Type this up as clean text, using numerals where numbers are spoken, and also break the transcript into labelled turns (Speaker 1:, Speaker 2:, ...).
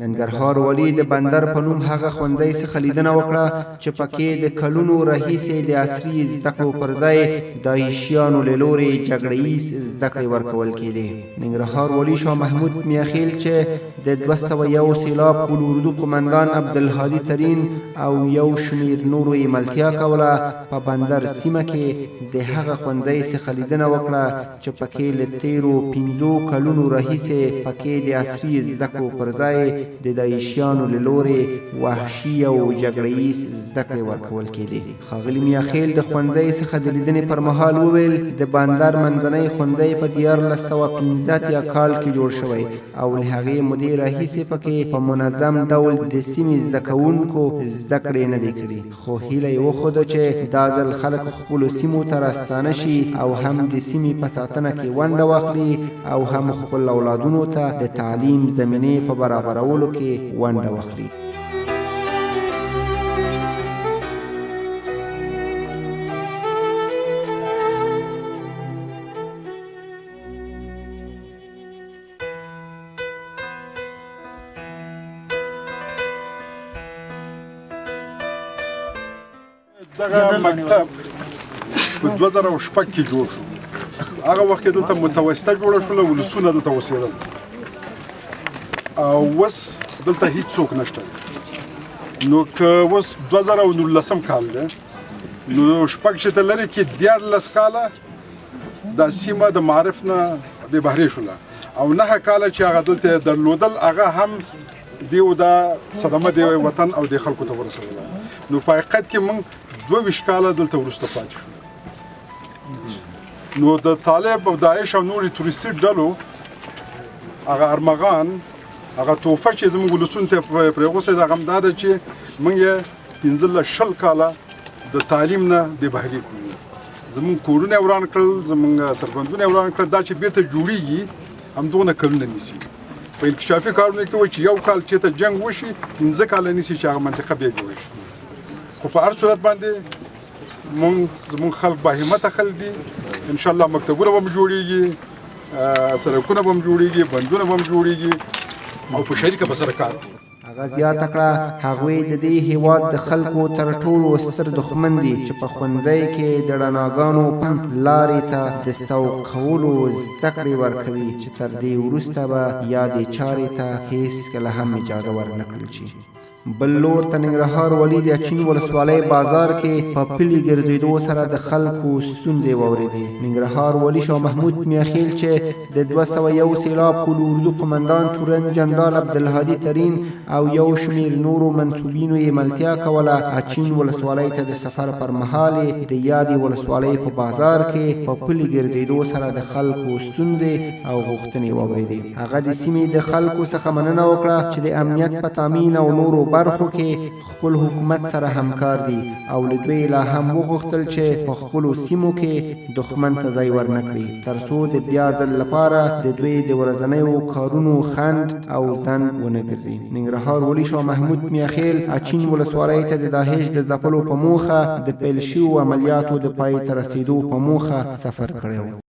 Speaker 1: ننګرهار والي د بندر په نوم هغه ښوونځي څخه لیدنه وکړه چې پکې د کلونو راهیسې د عصري زده کړو پر ځای داعشیانو له لورې جګړه ییز زده کړې ورکول کېدې. ننګرهار والي شاه محمود میاخیل چې د 201 سېلاب پل اردو قمندان عبدالهادي ترین او یو شمیر نورو یې ملتیا کوله په بندر سیمه کې د هغه ښوونځي څخه لیدنه وکړه چې پکې له تیرو 15 کلونو راهیسې پکې د عصري زده کړو پر ځای د داعشیانو له لورې وحشي او جګړه ییز زده کړې ورکول کېدې. ښاغلي میاخیل د ښوونځي څخه د لیدنې پر مهال وویل د بندر منځنی ښوونځی په 1915 کال کې جوړ شوی او له هغې مودې راهیسې پکې په منظم ډول د سیمې زده کوونکو زده کړې نه دي کړي، خو هیله یې وښوده چې دا ځل خلک خپلو سیمو ته راستانه شي او هم د سیمې په ساتنه کې ونډه واخلي او هم خپل اولادونو ته د تعلیم زمینې په برابرولو کې ونډه واخلي.
Speaker 2: دغه مکتب په 2006 کې جوړ شو. هغه وخت کې دلته متوسطه جوړه شوله، ولسونه دلته اوسېدل او اوس دلته هیڅوک نشته. نو که اوس 2019 کال دی نو شپږ چې ته لرې کې 14 کاله دا سیمه د معارف نه بې بهرې شوله او 9 کاله چې هغه دلته درلودل هغه هم دیو دا صدمه دی وطن او د خلکو ته ورسوله. نو په حقیقت کې موږ 22 کاله دلته وروسته پاتې شو. نو د طالب او داعش او نورې تورستي ډلو هغه ارمغان هغه توفه چې زموږ ولسونو ته پرېغوڅېد هغه هم دا ده چې موږ یې 15-20 کاله د تعلیم نه بې بهرې کړو. زموږ کورونه یې وران کړل، زموږ سربندونه یې وران کړل. دا چې بیرته جوړېږي همدغونه کلونه نیسي. په انکشافي کارونو کې وایي چې یو کال چېرته جنګ وشي 15 کاله نیسي چې هغه منطقه بیا جوړه شي. خو په هر صورت باندې زموږ خلک باهمته خلک دي. انشاءالله مکتبونه به هم جوړېږي، سړکونه به هم جوړېږي، بندونه به هم جوړېږي او په شریکه به سره کار کوو.
Speaker 1: هغه زیاته کړه هغوی د دې هیواد د خلکو تر ټولو ستر دښمن دي چې په ښوونځي کې د رڼاګانو په لارې ته د سوق کولو زده کړې ورکوي چې تر دې وروسته به یادې چارې ته هېڅکله هم اجازه ورنه کړل شي. بل لور ته ننګرهار والي د اچین ولسوالۍ بازار کې په پلي ګرځېدو سره د خلکو ستونزې واورېدې. ننګرهار والي شاه محمود میاخیل چې د 201 سېلاب پل اردو قمندان تورن جنرال عبدالهادي ترین او یو شمیر نورو منصوبینو یې ملتیا کوله اچین ولسوالۍ ته د سفر پر مهال د یادې ولسوالۍ په بازار کې په پلي ګرځېدو سره د خلکو ستونزې او غوښتنې واورېدې. هغه د سیمې د خلکو څخه مننه وکړه چې د امنیت په تامین او نورو برخو کې خپل حکومت سره همکار دي او له دوی لا هم وغوښتل چې په خپلو سیمو کې دښمن ته ځای ورنه کړي ترڅو د بیا ځل لپاره د دوی د ورځنیو کارونو خنډ او ځنډ ونه ګرځي. ننګرهار والي شاه محمود میاخیل اچین ولسوالۍ ته د داعش د ځپلو په موخه د پیل شویو عملیاتو د پای ته رسېدو په موخه سفر کړی و.